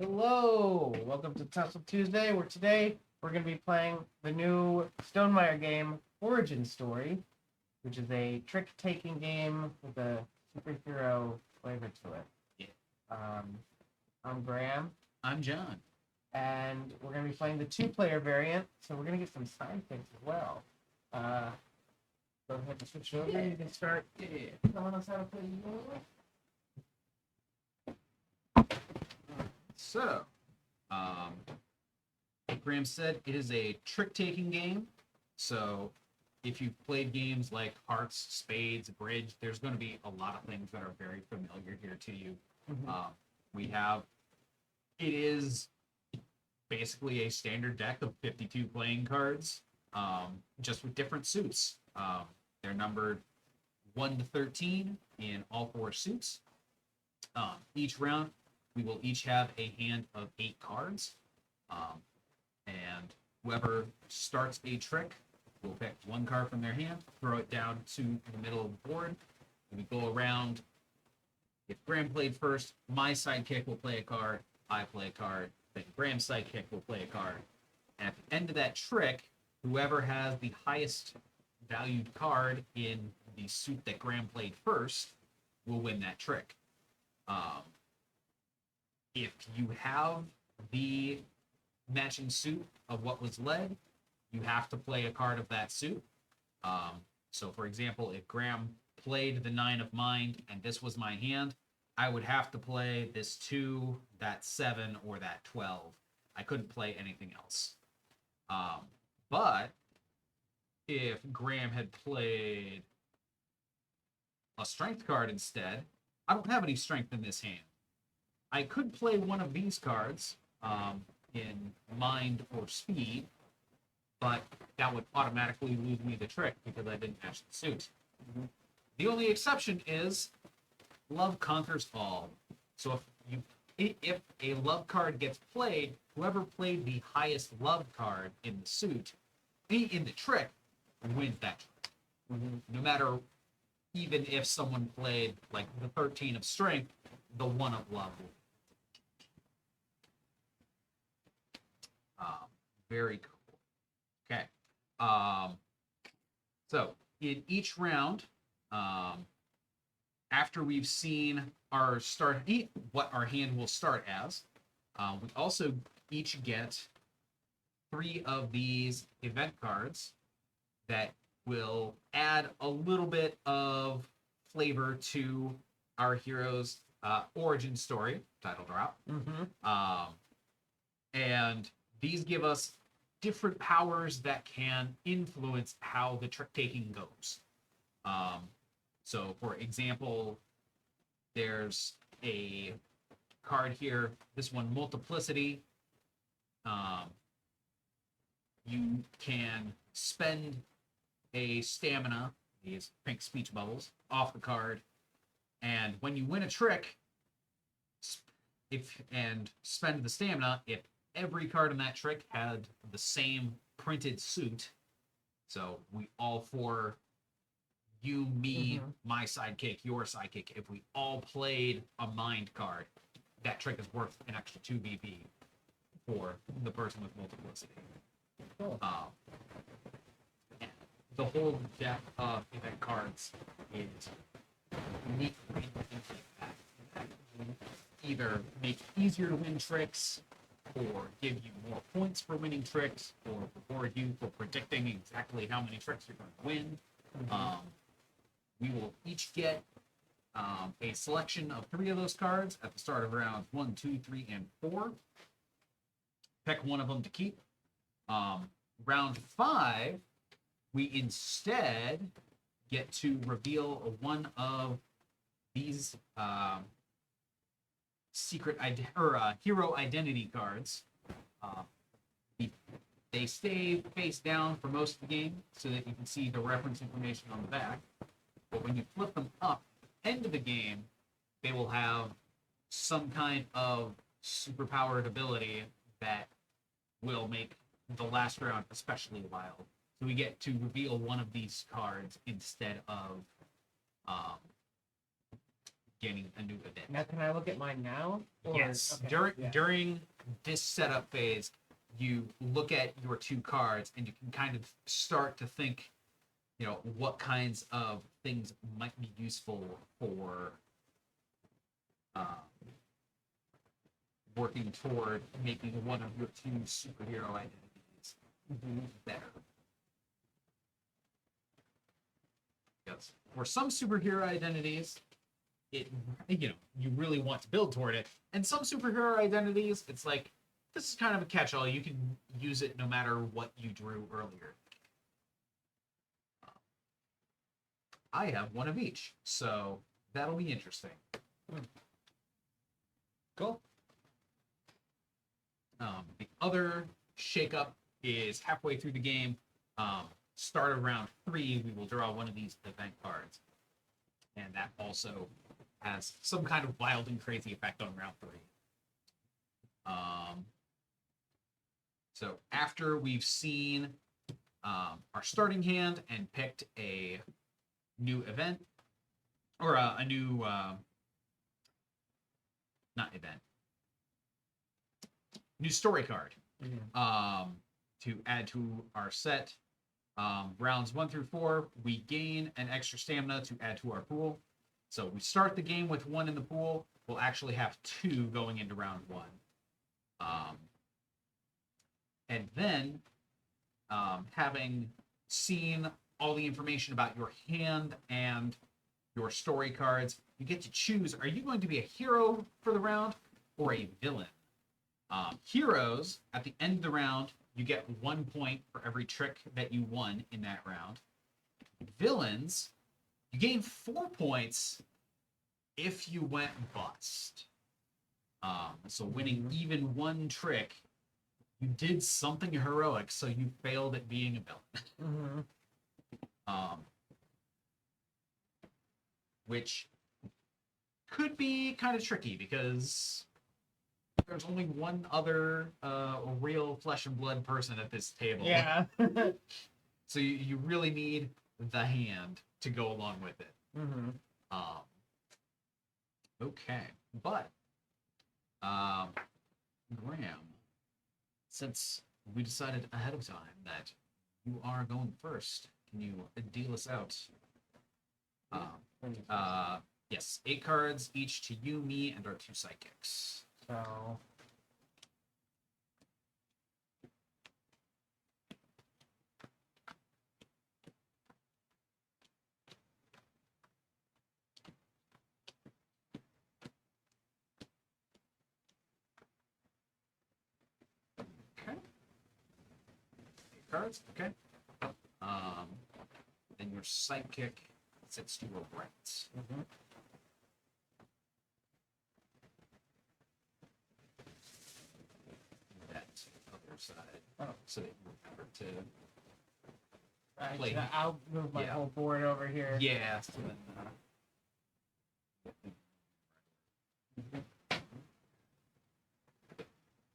Hello, welcome to Tussle Tuesday, where today we're going to be playing the new Stonemeyer game, Origin Story, which is a trick-taking game with a superhero flavor to it. Yeah. Um, I'm Graham, I'm John. and we're going to be playing the two-player variant, so we're going to get some side things as well. Go ahead and switch over. You can start telling us how to play the game. So, um, like Graham said, it is a trick-taking game. So, if you've played games like Hearts, Spades, Bridge, there's going to be a lot of things that are very familiar here to you. Mm-hmm. We have, it is basically a standard deck of 52 playing cards, just with different suits. They're numbered 1 to 13 in all four suits. Each round, we will each have a hand of 8 cards. And whoever starts a trick will pick one card from their hand, throw it down to the middle of the board, and we go around. If Graham played first, my sidekick will play a card, I play a card, then Graham's sidekick will play a card. And at the end of that trick, whoever has the highest valued card in the suit that Graham played first will win that trick. Um, if you have the matching suit of what was led, you have to play a card of that suit. So, for example, if Graham played the 9 of mind and this was my hand, I would have to play this 2, that 7, or that 12. I couldn't play anything else. But if Graham had played a strength card instead, I don't have any strength in this hand. I could play one of these cards in mind or speed, but that would automatically lose me the trick because I didn't match the suit. Mm-hmm. The only exception is love conquers all. So if a love card gets played, whoever played the highest love card in the suit, in the trick, wins that trick. Mm-hmm. No matter, even if someone played like the 13 of strength, the 1 of love will. Very cool. Okay. So in each round, after we've seen our what our hand will start as, we also each get 3 of these event cards that will add a little bit of flavor to our hero's origin story, title drop. Mm-hmm. And these give us different powers that can influence how the trick taking goes. So, for example, there's a card here. This one, Multiplicity. You can spend a stamina, these pink speech bubbles, off the card, and when you win a trick, spend the stamina, if every card in that trick had the same printed suit, so we all four, you, me, my sidekick, your sidekick, if we all played a mind card, that trick is worth an extra 2 VP for the person with multiplicity. Cool. The whole deck of event cards is unique in things like that. Either make it easier to win tricks, or give you more points for winning tricks, or reward you for predicting exactly how many tricks you're going to win. We will each get a selection of 3 of those cards at the start of rounds 1, 2, 3, and 4. Pick one of them to keep. Round 5, we instead get to reveal one of these hero identity cards. They stay face down for most of the game so that you can see the reference information on the back. But when you flip them up at the end of the game, they will have some kind of superpowered ability that will make the last round especially wild. So we get to reveal one of these cards instead of gaining a new event. Now, can I look at mine now? Or, Yes. okay, yeah. During this setup phase, you look at your 2 cards and you can kind of start to think, what kinds of things might be useful for working toward making one of your 2 superhero identities better. Because for some superhero identities, you really want to build toward it, and some superhero identities, it's like, this is kind of a catch-all. You can use it no matter what you drew earlier. I have one of each, so that'll be interesting. Cool. The other shakeup is halfway through the game. Start of round 3, we will draw one of these event cards, and that also has some kind of wild and crazy effect on round 3. So after we've seen our starting hand and picked a new event, or a new, not event, new story card to add to our set. Rounds 1 through 4, we gain an extra stamina to add to our pool. So we start the game with 1 in the pool. We'll actually have 2 going into round 1. And then, having seen all the information about your hand and your story cards, you get to choose, are you going to be a hero for the round or a villain? Heroes, at the end of the round, you get 1 point for every trick that you won in that round. Villains, you gain 4 points if you went bust. So winning even 1 trick, you did something heroic, so you failed at being a villain. Which could be kind of tricky because there's only one other real flesh and blood person at this table. Yeah. So you really need the hand to go along with it. Okay, but Graham, since we decided ahead of time that you are going first, can you deal us out? Yes, 8 cards, each to you, me, and our 2 sidekicks. So... Okay. 8 cards, okay. Then your sidekick sits to your right. That other side, so that you remember to play. I'll move my whole board over here. Yeah. So then,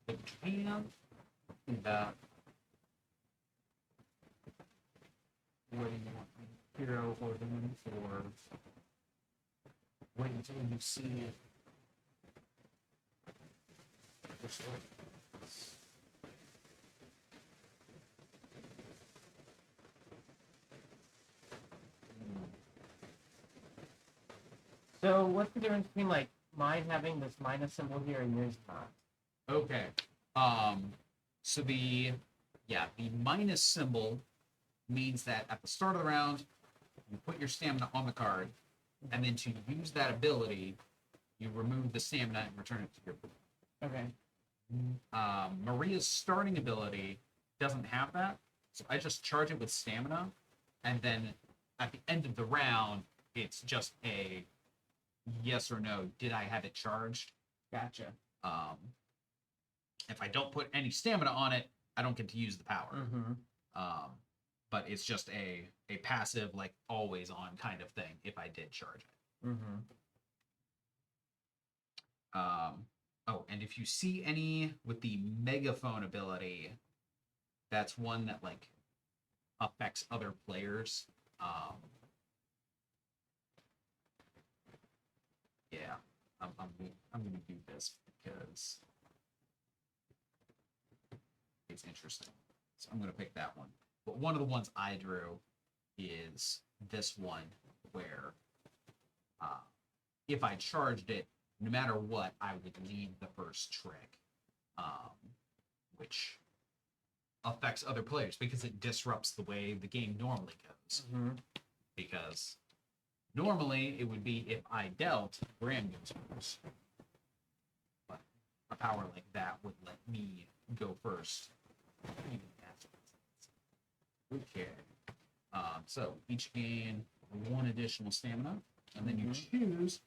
the can. What do you want? Hero or villain, or wait until you see it. So what's the difference between like mine having this minus symbol here and yours not? Okay. So the minus symbol means that at the start of the round, you put your stamina on the card, and then to use that ability, you remove the stamina and return it to your pool. Okay. Maria's starting ability doesn't have that, so I just charge it with stamina, and then at the end of the round, it's just a yes or no. Did I have it charged? Gotcha. If I don't put any stamina on it, I don't get to use the power. But it's just a passive, like, always on kind of thing if I did charge it. Oh, and if you see any with the megaphone ability, that's one that, like, affects other players. Yeah, I'm gonna do this because it's interesting. So I'm gonna pick that one. But one of the ones I drew is this one where if I charged it, no matter what, I would lead the first trick, which affects other players because it disrupts the way the game normally goes. Mm-hmm. Because normally it would be if I dealt, Graham goes first. But a power like that would let me go first. Okay. So each gain one additional stamina, and then you choose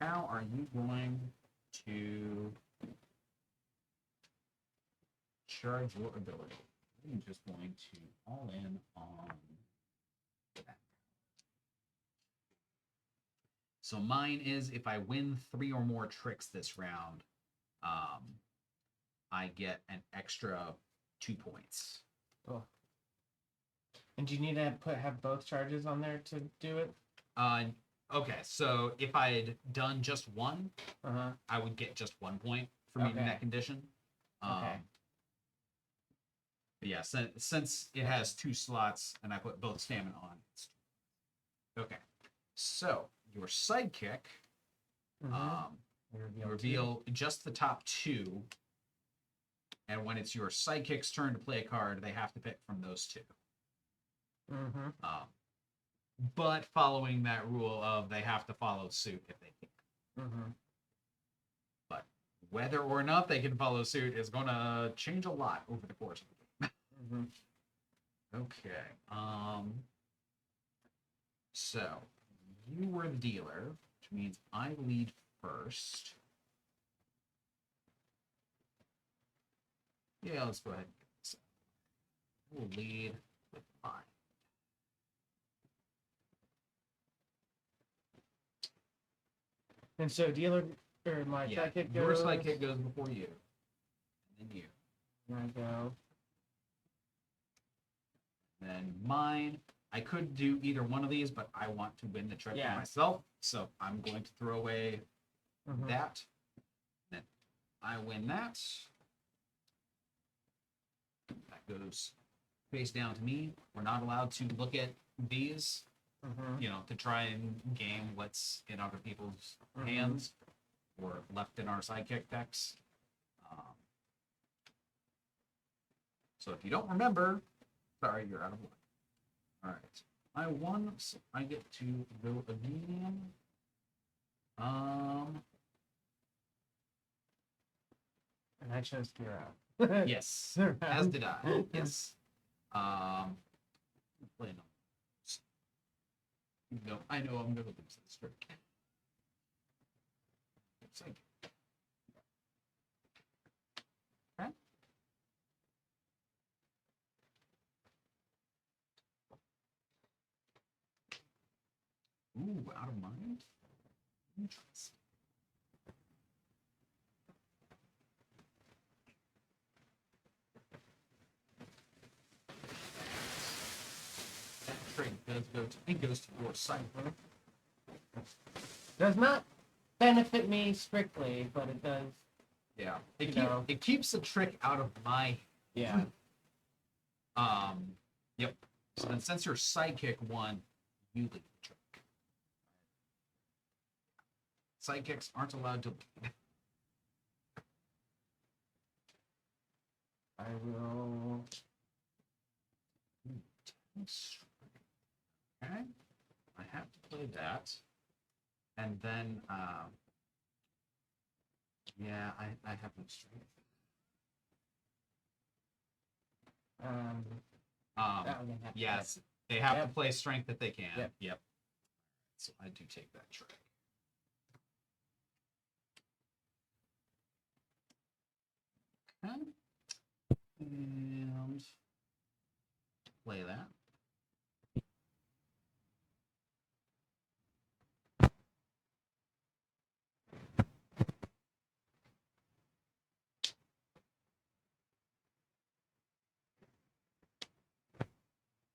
how are you going to charge your ability. I'm just going to all in on that. So mine is if I win 3 or more tricks this round, I get an extra 2 points. Oh. And do you need to have both charges on there to do it? Okay, so if I had done just one, I would get just 1 point for meeting that condition. Okay. But yeah, since it has 2 slots and I put both stamina on, it's okay. So your sidekick, reveal just the top 2, and when it's your sidekick's turn to play a card, they have to pick from those 2. But following that rule of they have to follow suit if they can. But whether or not they can follow suit is going to change a lot over the course of the game. Okay. So you were the dealer, which means I lead first. Yeah, let's go ahead and get this. We'll lead with mine. And so dealer or my sidekick goes. Your sidekick goes before you. And then you. And I go. Then mine. I could do either one of these, but I want to win the trick for myself. So I'm going to throw away that. Then I win that. That goes face down to me. We're not allowed to look at these, to try and game what's in other people's hands or left in our sidekick decks. So if you don't remember, sorry, you're out of luck. All right, I won, so I get to go again. And I chose Gear Out. Yes, as did I. Yes. Play no. No, I know I'm gonna lose this trick. It's like, okay. Ooh, out of mind. Interesting. That trade does go to, it goes to your side. Does not benefit me strictly, but it does. Yeah, it keeps the trick out of my. Yeah. Yep. So then, since your sidekick won, you lead the trick. Sidekicks aren't allowed to lead. I will. Okay. I have to play that. And then, yeah, I have no strength. Yes, they have to play strength that they can. Yep. So I do take that trick. Okay. And play that.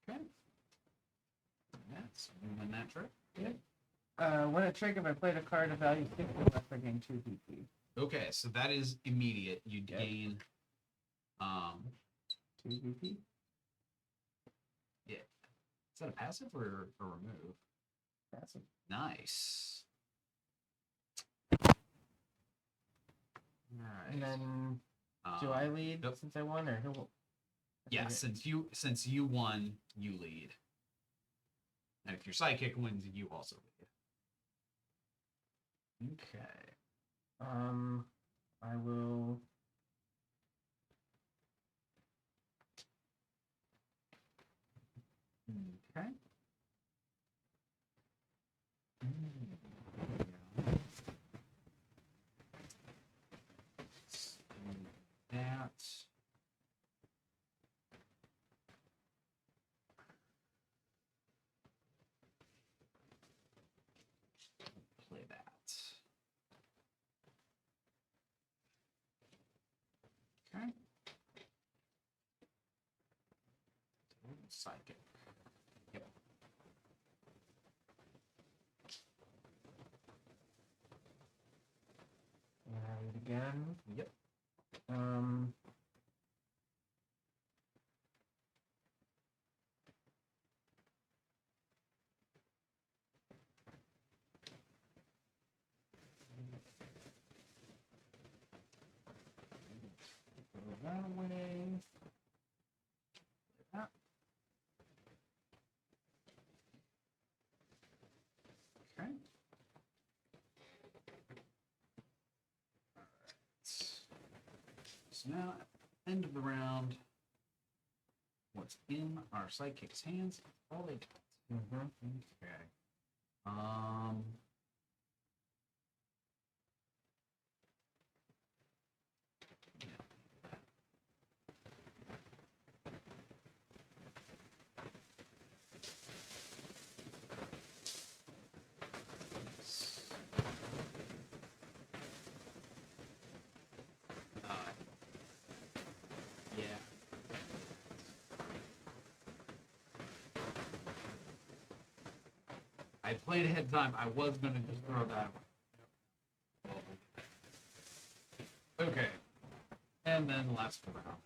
Okay. That's win that trick. Yep. When a trick, if I played a card of value 50 less, I gain 2 BP. Okay, so that is immediate. You Yep. gain 2 BP? yeah. Is that a passive or a remove? Passive. Nice. Alright. And then, do I lead Nope. since I won, or who will? Yeah, Okay. since you won, you lead. And if your sidekick wins, you also lead. Okay. I will. Okay. That. Play that. Okay. Psychic. Yep. And again. Yep. Throw that away. That. Okay. So now, at the end of the round, what's in our sidekick's hands is all they got. Okay. Yeah. I played ahead of time. I was gonna just throw that one. Okay. And then last round.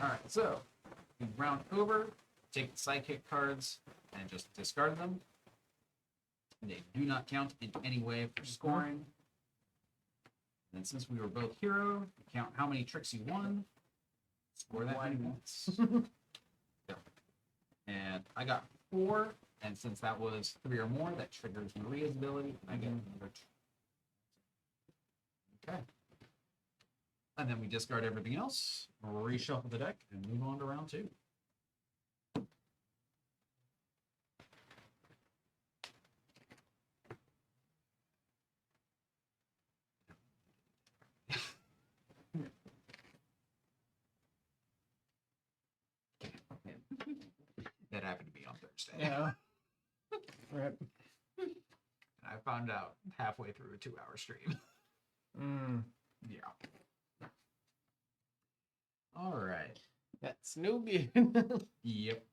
Alright, so round over, take the sidekick cards and just discard them. They do not count in any way for scoring. And since we were both hero, count how many tricks you won. Score that many points. Yeah. And I got 4, and since that was 3 or more, that triggers Maria's ability, and I get another. Okay. And then we discard everything else, reshuffle the deck, and move on to round 2. That happened to be on Thursday. Yeah. Rip. And I found out halfway through a 2-hour stream. Yeah. All right. That's Noogie. Yep.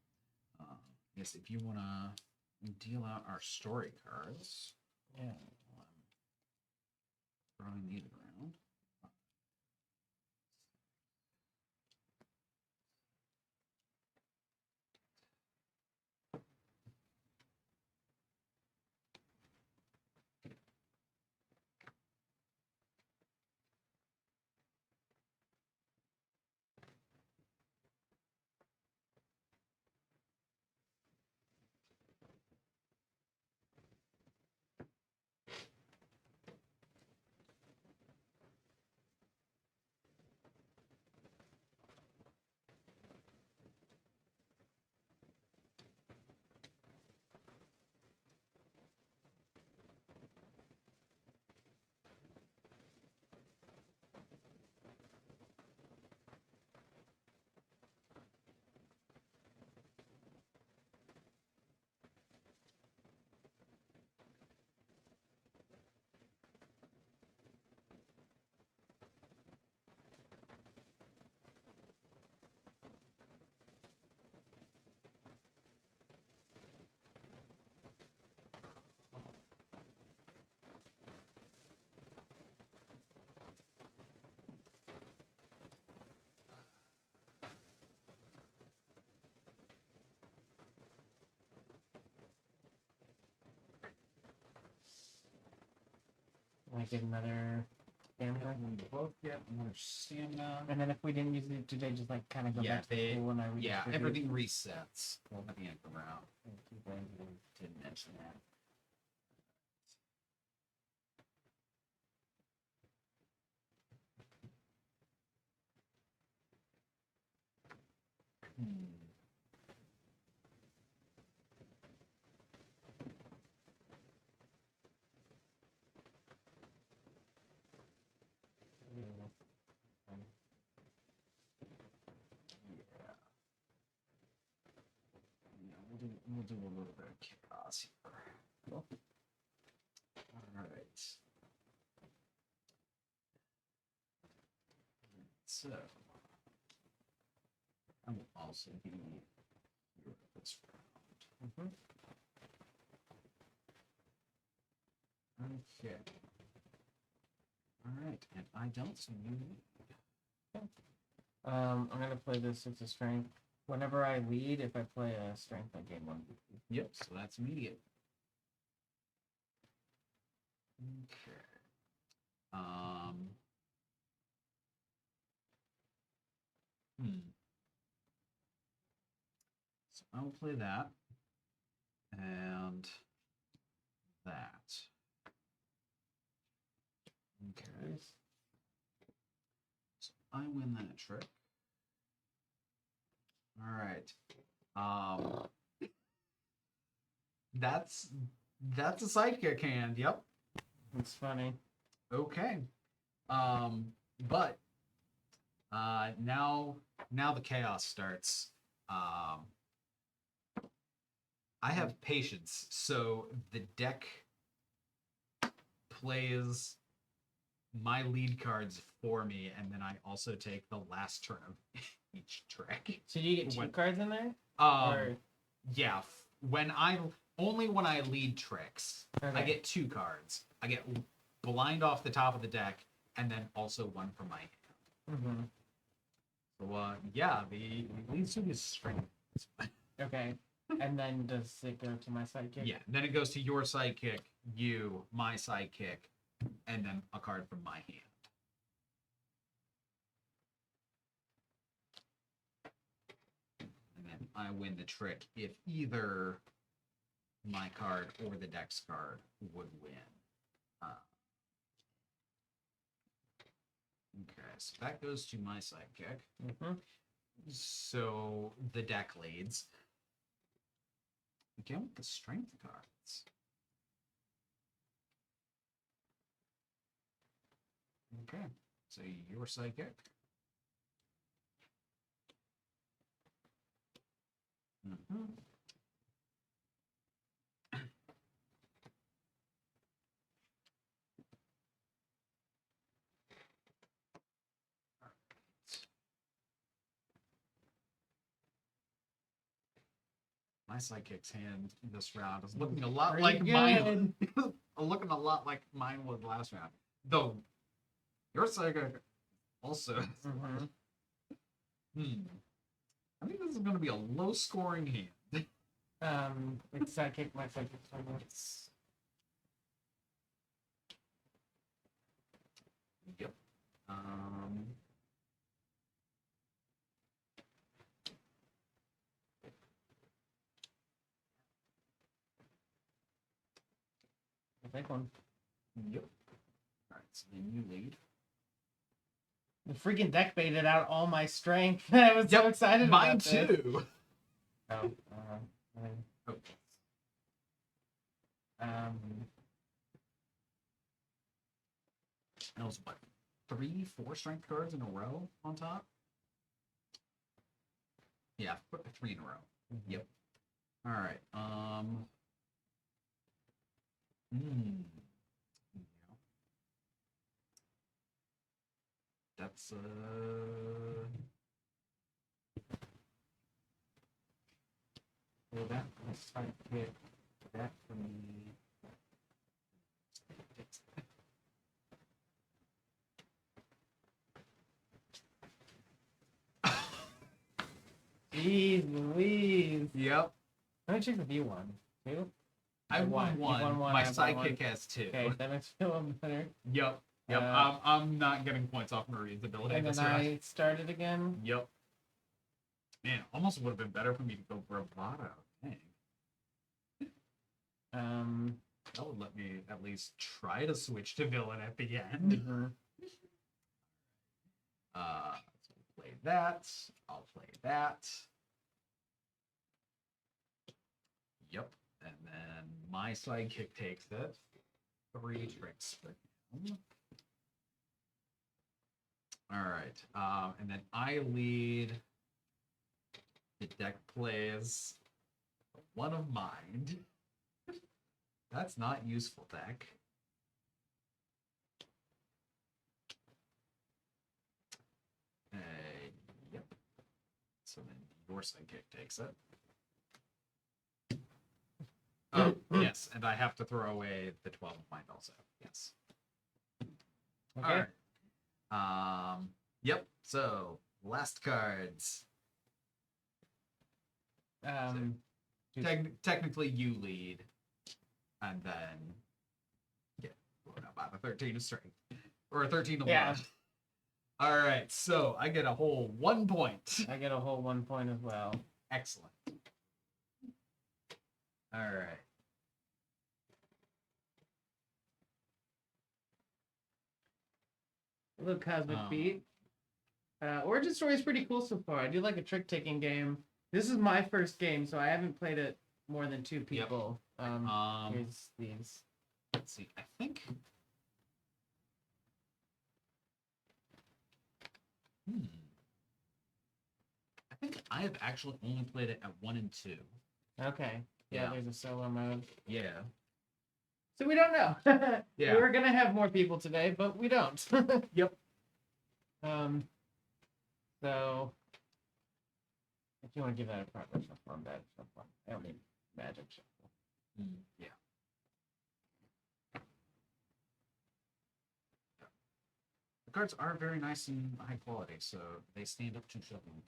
Yes, if you want to deal out our story cards. Yeah. Throwing these around. I get another stamina. We both get another stamina. And then if we didn't use it today, just like kind of go back to the pool when I redistribute. everything resets at the end of the round. Didn't mention that. We'll do a little bit of chaos here. Cool. All right. So, I will also be here this round. Okay. All right, and I don't see you. I'm gonna play this 6 of strength. Whenever I lead, if I play a strength, I gain 1. Yep, so that's immediate. Okay. So I will play that and that. Okay. So I win that trick. All right. That's a sidekick hand. Yep. It's funny. Okay. But now the chaos starts. I have patience, so the deck plays my lead cards for me, and then I also take the last turn of each trick. So you get 2 cards in there? Yeah. When I lead tricks, okay. I get 2 cards. I get blind off the top of the deck, and then also 1 from my hand. So yeah, the lead suit is strength. Okay. And then does it go to my sidekick? Yeah. Then it goes to your sidekick, you, my sidekick, and then a card from my hand. And then I win the trick if either my card or the deck's card would win. Okay, so that goes to my sidekick. So the deck leads. Again with the strength cards. Okay, so your sidekick. My sidekick's hand this round is looking a lot like mine. Looking a lot like mine was last round. Though your sidekick also. I think this is going to be a low-scoring hand. It's sidekick, my sidekick's one. Yep. I'll take 1. Yep. All right, so then you lead. The freaking deck baited out all my strength. I was so excited about this. Mine too. Oh. That was what? 3, 4 strength cards in a row on top? Yeah, 3 in a row. Yep. All right. That's Well, that was sidekick. That for me. Jeez Louise. Yep. Let me check the V1. 2? I won You won one. My I won one. sidekick has 2. Okay, that makes me feel better. Yep. I'm not getting points off Maria's ability And this then round. I started again. Yep. Man, almost would have been better for me to go bravado. Dang. That would let me at least try to switch to villain at the end. Mm-hmm. So play that. I'll play that. Yep. And then my sidekick takes it. 3 tricks for him. Alright. And then I lead. The deck plays one of mine. That's not useful deck. Yep. So then your sidekick takes it. Oh, yes, and I have to throw away the 12 of mine also. Yes. Okay. Alright. Yep, so last cards. Technically you lead. And then get blown up by the 13 of strength. Or a 13 of Yeah. love. Alright, so I get a whole 1 point. I get a whole 1 point as well. Excellent. Alright. A little Cosmic Beat. Origin Story is pretty cool so far. I do like a trick-taking game. This is my first game, so I haven't played it more than 2 people. Yep. Here's these. Let's see. I think I have actually only played it at 1 and 2. Okay. Yeah, there's a solo mode. Yeah. So we don't know. Yeah. We were gonna have more people today, but we don't. Yep. So if you want to give that a proper shuffle on that shuffle. I don't mean magic shuffle. Yeah. The cards are very nice and high quality, so they stand up to shuffling.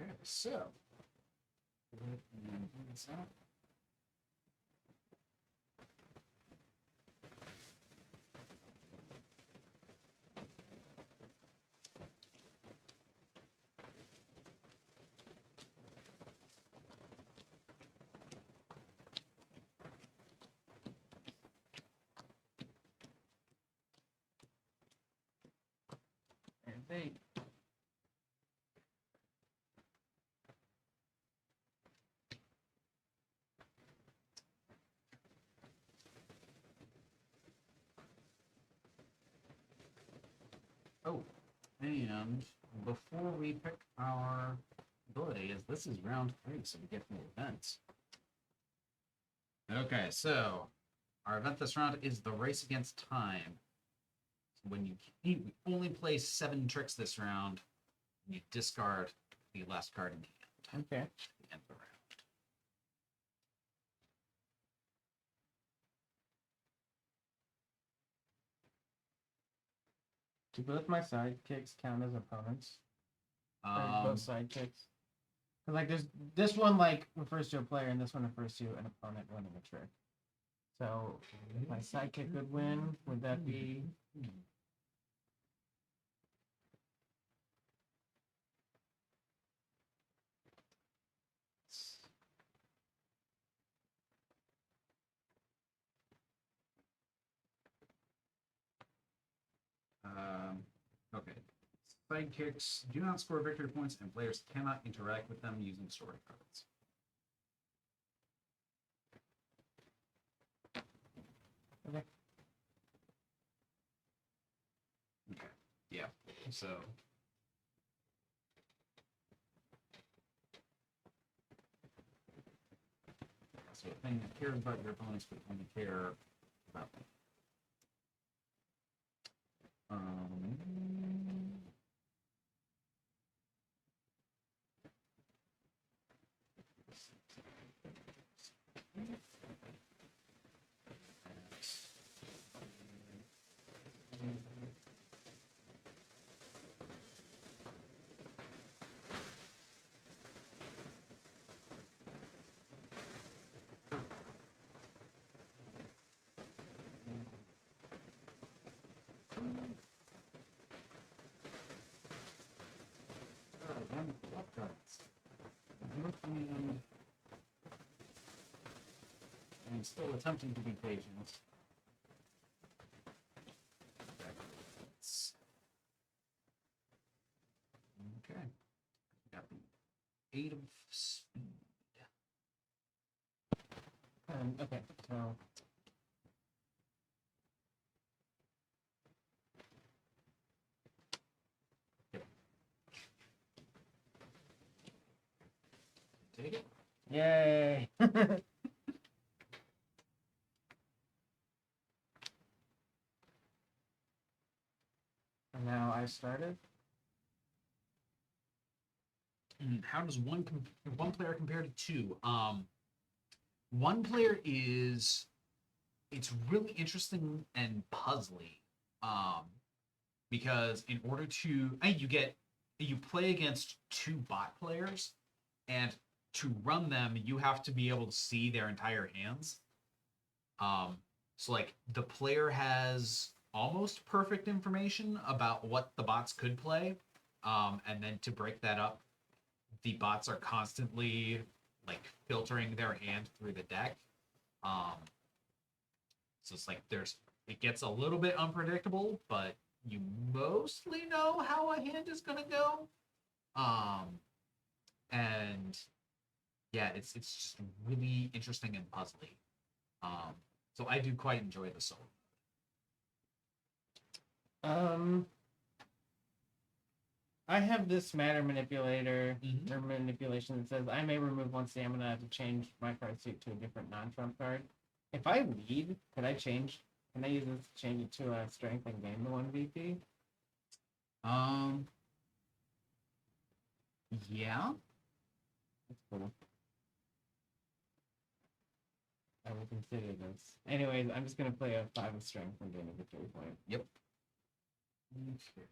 Okay, so And they. Oh, and before we pick our ability, is this is round 3, so we get more events. Okay, so our event this round is the Race Against Time. When you we only play 7 tricks this round, you discard the last card in hand. Okay. At the end of the round. Do both my sidekicks count as opponents? Or both sidekicks? Because like there's this one like refers to a player and this one refers to an opponent winning a trick. So if my sidekick would win, would that be Okay. Sidekicks do not score victory points, and players cannot interact with them using story cards. okay? Okay. Yeah. So. So a thing that cares about your opponents, but only care about them. I'm still attempting to be patient. Okay. Got the 8 of speed. Okay, so Take it. yay! And now I started. How does one player compare to two? One player is it's really interesting and puzzly. Because in order to you play against two bot players, and to run them you have to be able to see their entire hands. So like the player has almost perfect information about what the bots could play, and then to break that up, the bots are constantly like filtering their hand through the deck. So it's like it gets a little bit unpredictable, but you mostly know how a hand is gonna go. And yeah, it's just really interesting and puzzly. So I do quite enjoy the solo. I have this matter manipulator Mhm. or manipulation that says I may remove one stamina to change my card suit to a different non-trump card. If I lead, can I use this to change it to a strength and gain the 1 VP? Yeah. That's cool. I will consider this. Anyways, I'm just gonna play a 5 of strength and gain a victory point. Yep. Okay.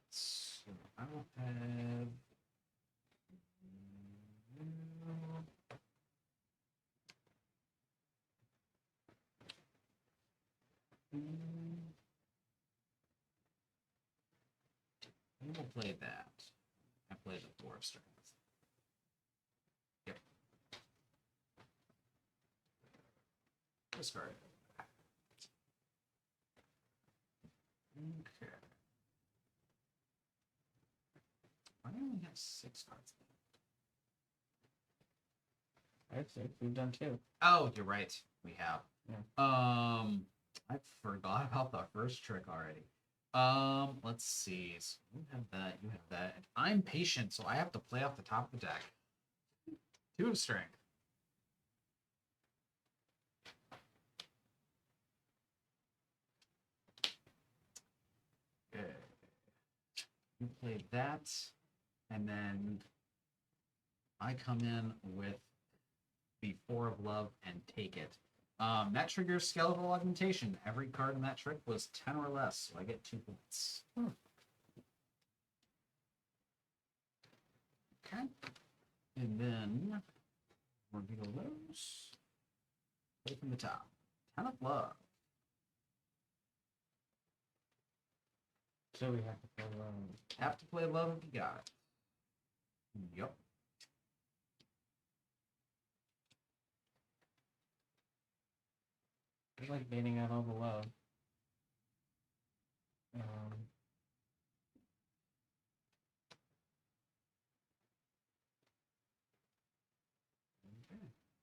So I will have. I will play that. I play the 4 of strength. Yep. Discard. Okay. I only have 6 cards. I have 6. We've done 2. Oh, you're right. We have. Yeah. I forgot about the first trick already. Let's see. So you have that. You have that. And I'm patient, so I have to play off the top of the deck. 2 of strength. Okay. You play that, and then I come in with the 4 of love and take it. That triggers skeletal augmentation. Every card in that trick was 10 or less, so I get 2 points. Okay. And then reveal those. Play from the top. 10 of love. So we have to play Have to play love if you got it. Yep. I like baiting out all the love. Okay.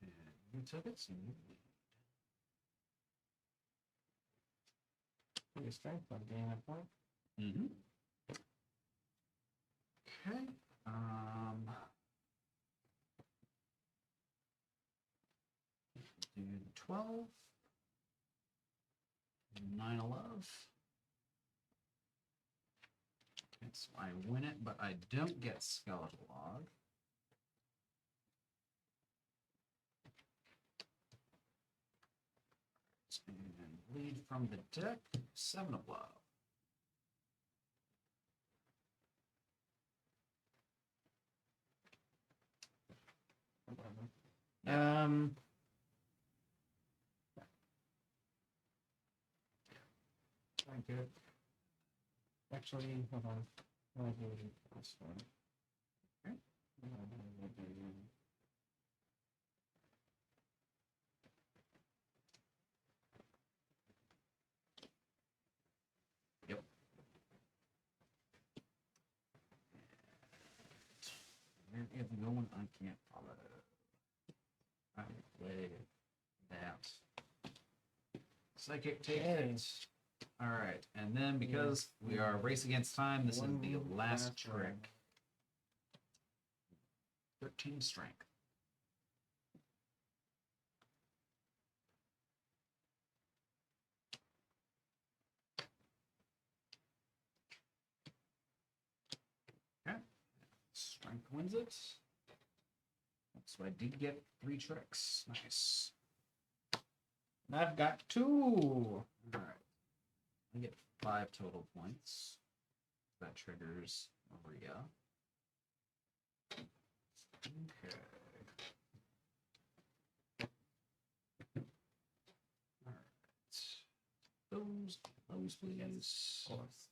And you took it, so you Your strength, I'm gaining a point. Mm-hmm. Okay. Do 12. 9 of love. Okay, so I win it, but I don't get skeletal log. And lead from the deck. 7 of love. Yeah. psychic. Actually, hold on. I'll do this one. Okay. Yep. Where is it going? I can't follow. I play that. Psychic take it. All right, and then because we are race against time, this is the last trick. 13 strength. Okay, strength wins it. So I did get 3 tricks. Nice. And I've got 2. All right. I get 5 total points. That triggers Maria. Okay. All right. Those, please. Of course.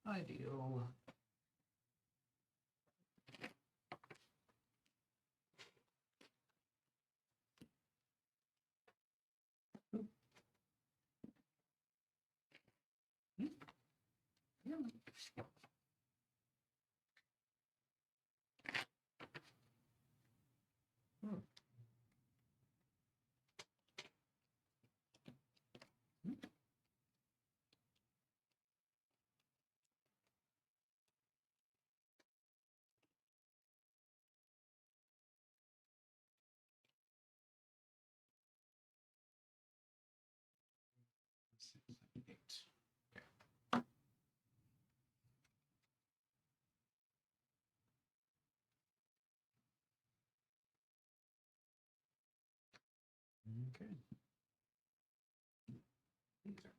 Ideal. Yeah. Eight. Okay. Okay.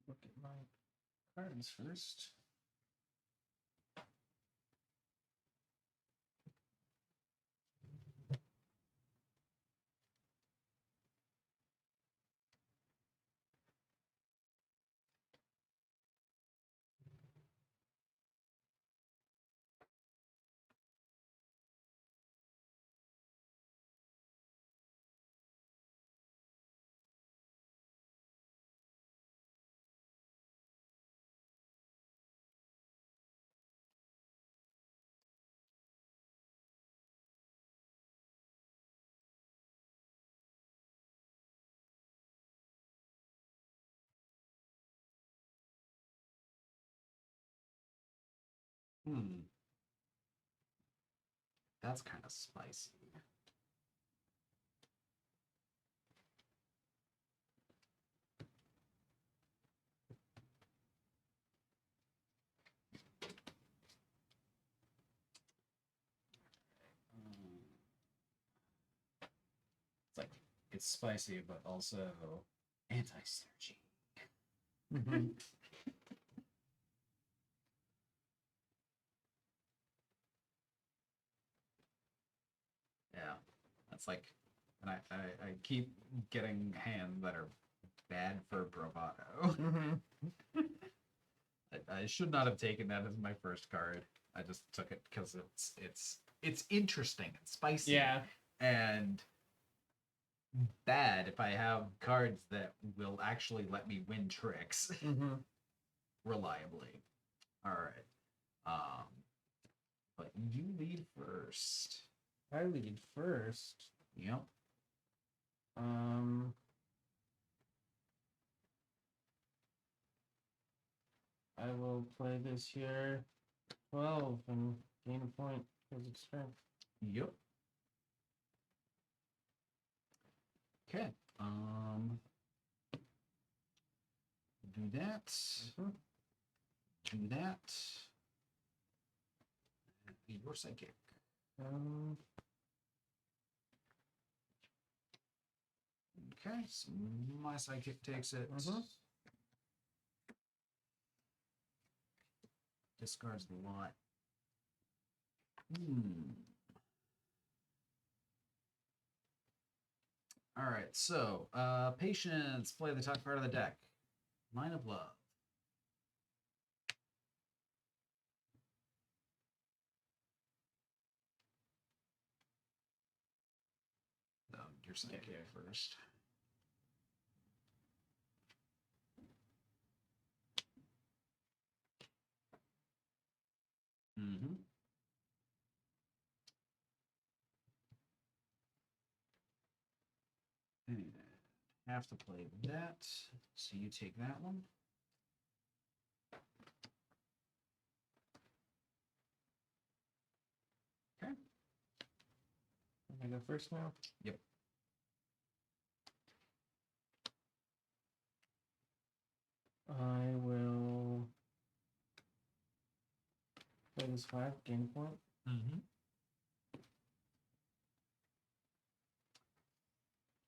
These are Look at my cards first. That's kind of spicy. It's like it's spicy, but also anti-synergy. Mm-hmm. Yeah, that's like, and I keep getting hands that are bad for bravado. Mm-hmm. I should not have taken that as my first card. I just took it because it's interesting and spicy. Yeah. And bad if I have cards that will actually let me win tricks Mm-hmm. reliably. All right. But you lead first. I lead first. Yep. I will play this here 12 and gain a point because of strength. Yep. Okay. Do that. Mm-hmm. Do that. Your psychic. Okay, so my psychic takes it. Mm-hmm. Discards the lot. All right, so patience, play the top card of the deck. Line of Love. Your psychic first. Mm-hmm. And have to play that, so you take that one. Okay. I go first now? Yep. I will play this 5, gain point. Mm-hmm.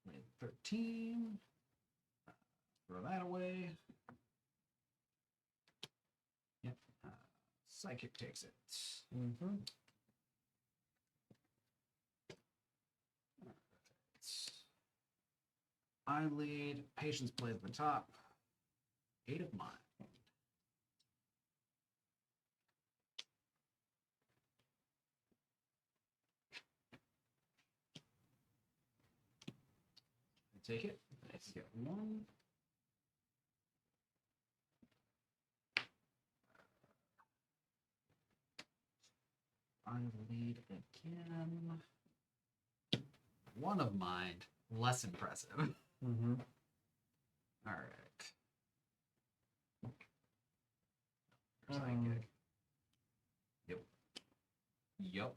Play 13. Throw that away. Yep. Psychic takes it. Mm-hmm. I lead. Patience plays the top. 8 of mine. I take it. I get 1. I lead again. 1 of mine. Less impressive. Mm-hmm. All right. Um, Psychic. Yep. Yep.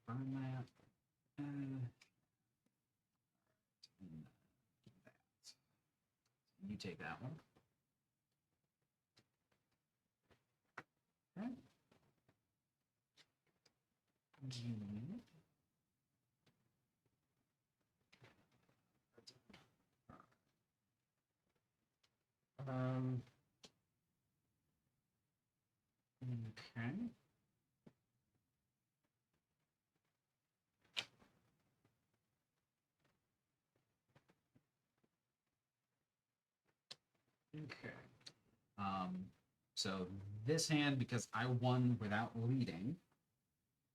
Burn that. And that. You take that one. Okay. um, Okay. Okay. So this hand, because I won without leading,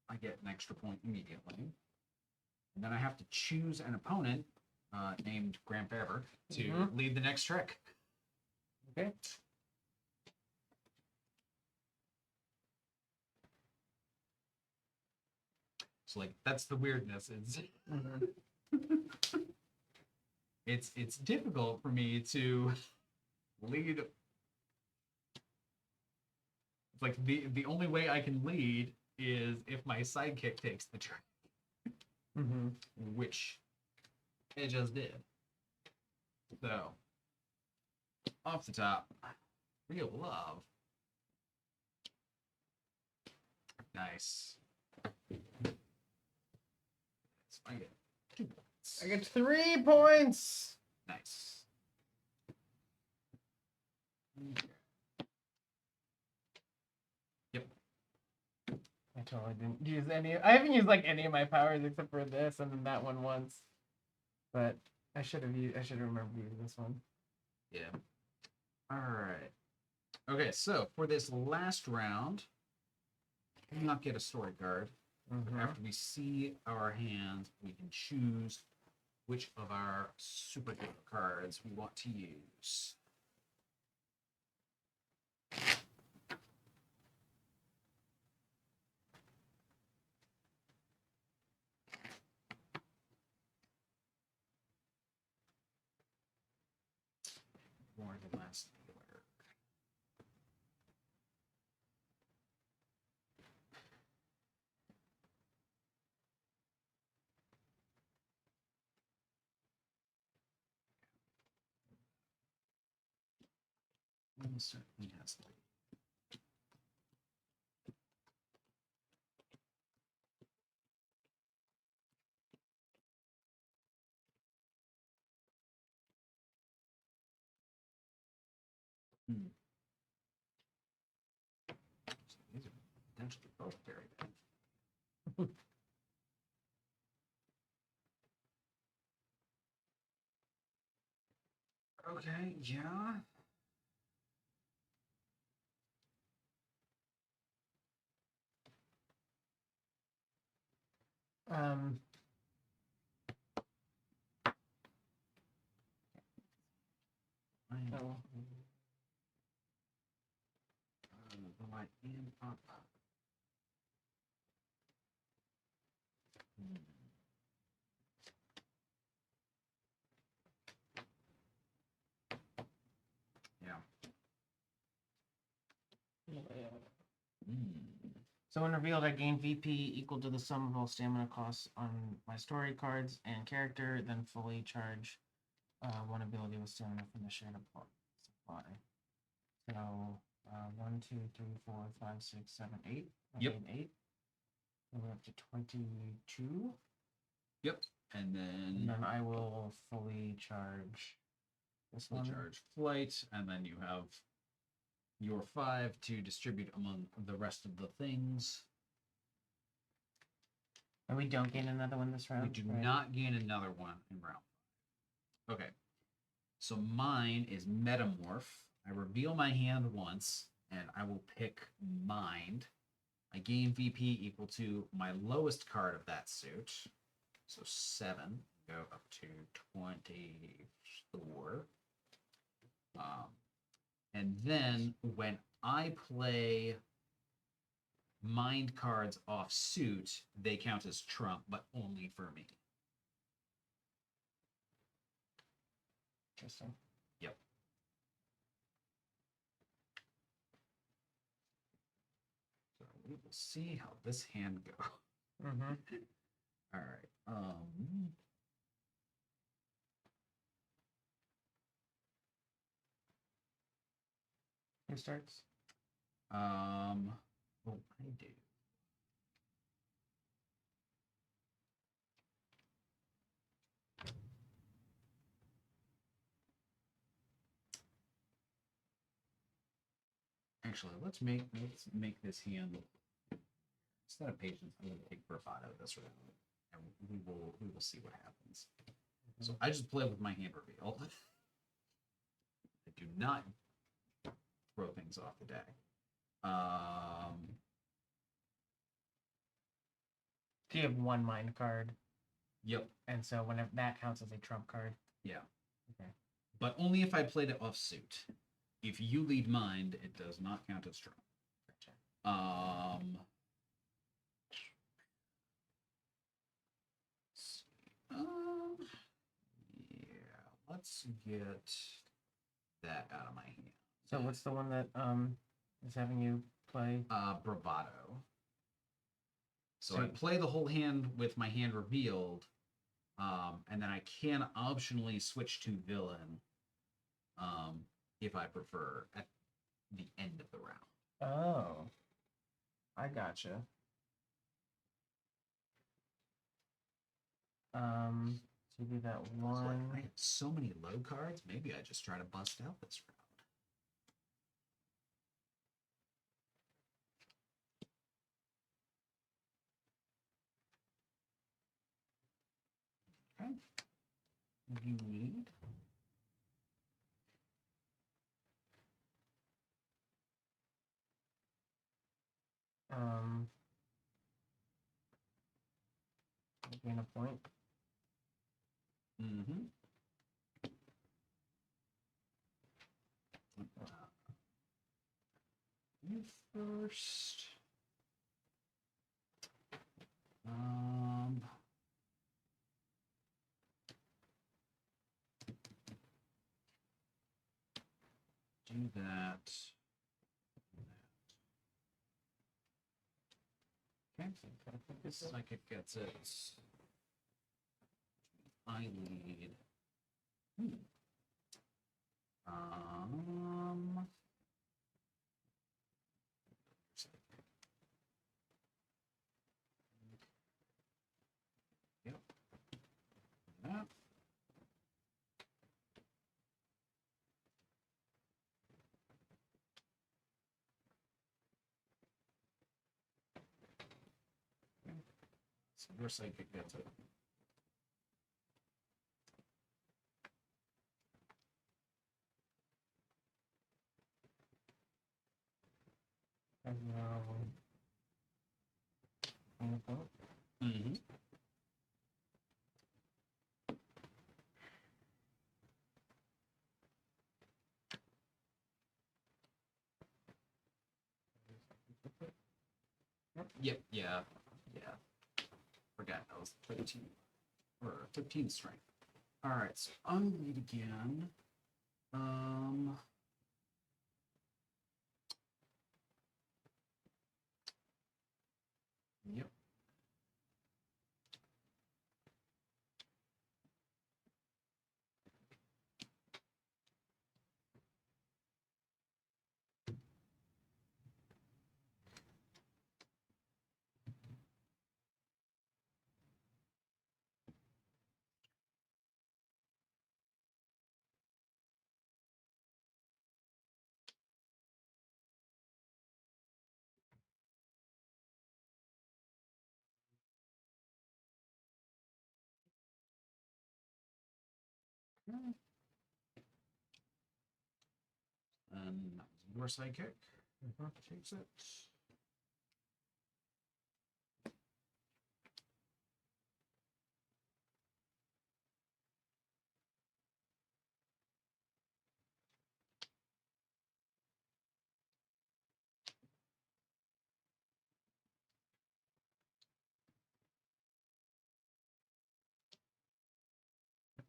I get an extra point immediately. And then I have to choose an opponent named Graham Faber to lead the next trick. okay. So like that's the weirdness. It's difficult for me to lead. Like the only way I can lead is if my sidekick takes the trick, which it just did. So off the top, real love. Nice. So I get 2 points. I get 3 points. Nice. Yep. I totally didn't use any. I haven't used like any of my powers except for this and then that one once. But I should have used. I should have remembered to use this one. Yeah. All right. Okay, so for this last round, we do not get a story card. After we see our hand, we can choose which of our superhero cards we want to use. More than last dealer. Certainly has to be. Oh, very bad. Okay, yeah. Um, oh, The light in up. Yeah. So when revealed, I gain VP equal to the sum of all stamina costs on my story cards and character, then fully charge one ability with stamina from the shared supply. So 1, 2, 3, 4, 5, 6, 7, 8. I Yep. gain 8. And we're up to 22. Yep. And And then I will fully charge this fully one. charge flight, and then you have your 5 to distribute among the rest of the things. And we don't gain another one this round. We do right? not gain another one in round 5. Okay. So mine is Metamorph. I reveal my hand once, and I will pick Mind. I gain VP equal to my lowest card of that suit. So 7. Go up to 24. And then when I play Mind cards off suit, they count as trump, but only for me. Interesting. Yep. So we will see how this hand goes. Mm-hmm. All right. Who starts? Oh, I do. Actually, let's make this hand instead of patience. I'm going to take bravado this round, and we will see what happens. Mm-hmm. So I just play with my hand reveal. I do not throw things off the deck. Do you have one mind card? Yep. And so whenever that counts as a trump card. Yeah. Okay. But only if I played it off suit. If you lead mind, it does not count as trump. Gotcha. Yeah, let's get that out of my hand. So what's the one that is having you play? Bravado. So I play the whole hand with my hand revealed, and then I can optionally switch to villain, if I prefer, at the end of the round. Oh, I gotcha. So do that one. I have so many low cards. Maybe I just try to bust out this round. Okay. You need. Gain a point. Mm-hmm. You first. Do that. Okay. Psychic gets it. I lead. Yep. That. So your psychic gets it. Mm-hmm. Yep. Yeah. Yeah. Forgot that was 13 or 15 strength. All right. So I'm lead again. Yep. And that was your psychic. Takes it.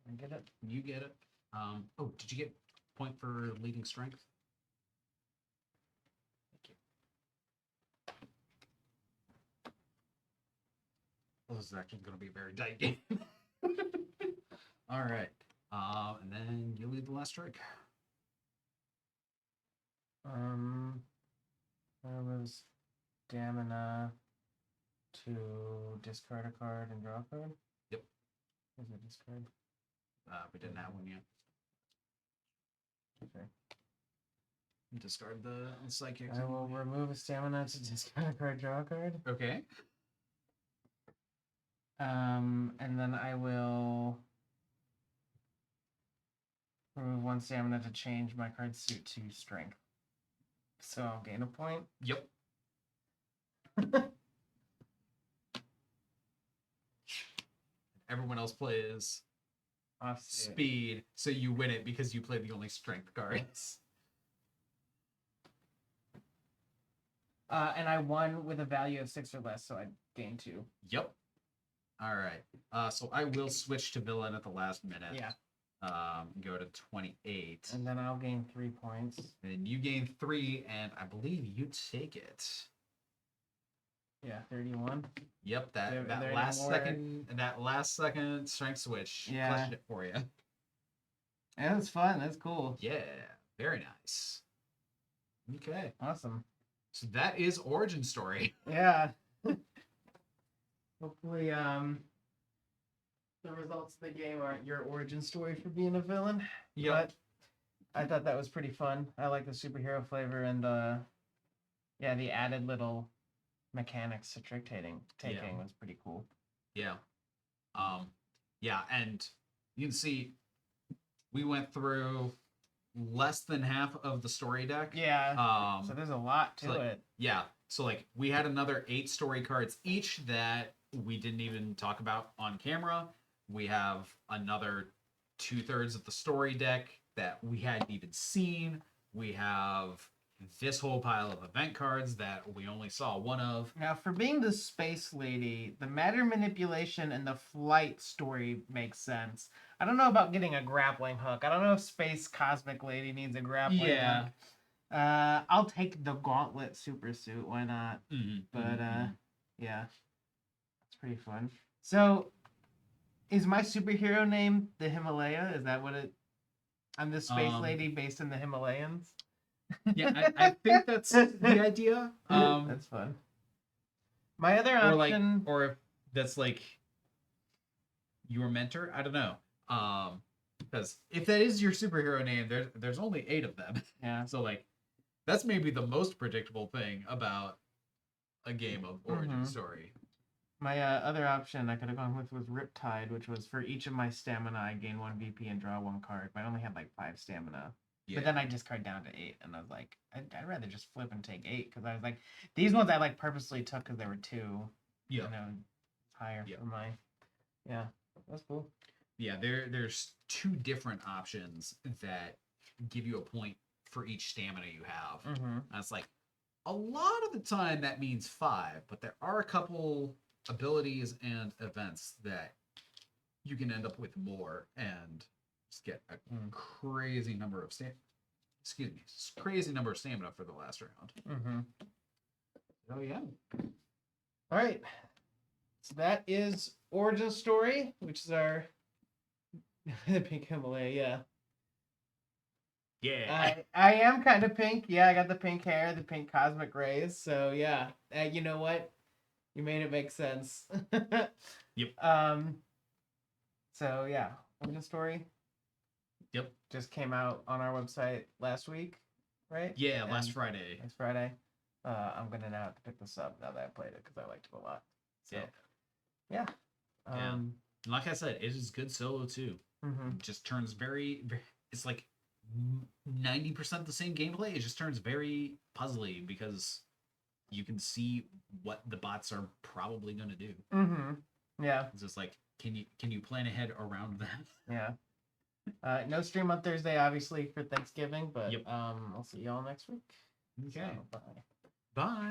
I get it. You get it. Oh, did you get point for leading strength? Thank you. Well, this is actually going to be a very tight game. All right. And then you lead the last strike. I was stamina to discard a card and draw a card. Yep. Is it discard? We didn't have one yet. Okay. Discard the psychic. I will remove a stamina to discard a card, draw a card. Okay. And then I will remove one stamina to change my card suit to strength. So I'll gain a point. Yep. Everyone else plays speed, so you win it because you play the only strength cards. And I won with a value of 6 or less, so I gain 2. Yep. All right. So I will switch to villain at the last minute. Yeah. Go to 28. And then I'll gain 3 points. And you gain 3, and I believe you take it. Yeah, 31. Yep, that last second strength switch clutched it for you. Yeah, that's fun. That's cool. Yeah, very nice. Okay. Awesome. So that is origin story. Yeah. Hopefully, the results of the game aren't your origin story for being a villain. Yep. But I thought that was pretty fun. I like the superhero flavor and the added little mechanics to trick taking was pretty cool. Yeah. Yeah, and you can see we went through less than half of the story deck. Yeah. So there's a lot to it. Yeah. So like we had another 8 story cards each that we didn't even talk about on camera. We have another 2/3 of the story deck that we hadn't even seen. We have this whole pile of event cards that we only saw one of. Now, for being the space lady, the matter manipulation and the flight story makes sense. I don't know about getting a grappling hook. I don't know if space cosmic lady needs a grappling hook. I'll take the gauntlet super suit. Why not? Yeah, it's pretty fun. So, is my superhero name the Himalaya? Is that what it? I'm the space lady based in the Himalayas. Yeah, I think that's the idea. That's fun. My other option, or if that's like your mentor, I don't know. Because if that is your superhero name, there's only 8 of them. Yeah. So like, that's maybe the most predictable thing about a game of origin story. My other option I could have gone with was Riptide, which was for each of my stamina, I gain 1 VP and draw 1 card. But I only had like 5 stamina. Yeah. But then I discard down to 8, and I was like, I'd rather just flip and take 8, because I was like, these ones I like purposely took because there were 2. Yeah. You know, higher for my. Yeah, that's cool. Yeah, there's 2 different options that give you a point for each stamina you have. Mm-hmm. And it's like, a lot of the time that means 5, but there are a couple abilities and events that you can end up with more and just get a crazy number of crazy number of stamina for the last round. Mm-hmm. Oh yeah. All right. So that is Origin Story, which is our the pink Himalaya. Yeah. Yeah. I am kind of pink. Yeah, I got the pink hair, the pink cosmic rays. So yeah, you know what? You made it make sense. Yep. So yeah, Origin Story. Yep. Just came out on our website last week, right? Yeah, last Friday. Last Friday. I'm gonna now have to pick this up now that I played it because I liked it a lot. So, yeah. And like I said, it is good solo too. Mm-hmm. It just turns very. It's like 90% the same gameplay. It just turns very puzzly because you can see what the bots are probably going to do. Mm-hmm. Yeah. It's just like, can you plan ahead around that? Yeah. No stream on Thursday, obviously, for Thanksgiving, but Yep. I'll see y'all next week. Okay. So, bye. Bye.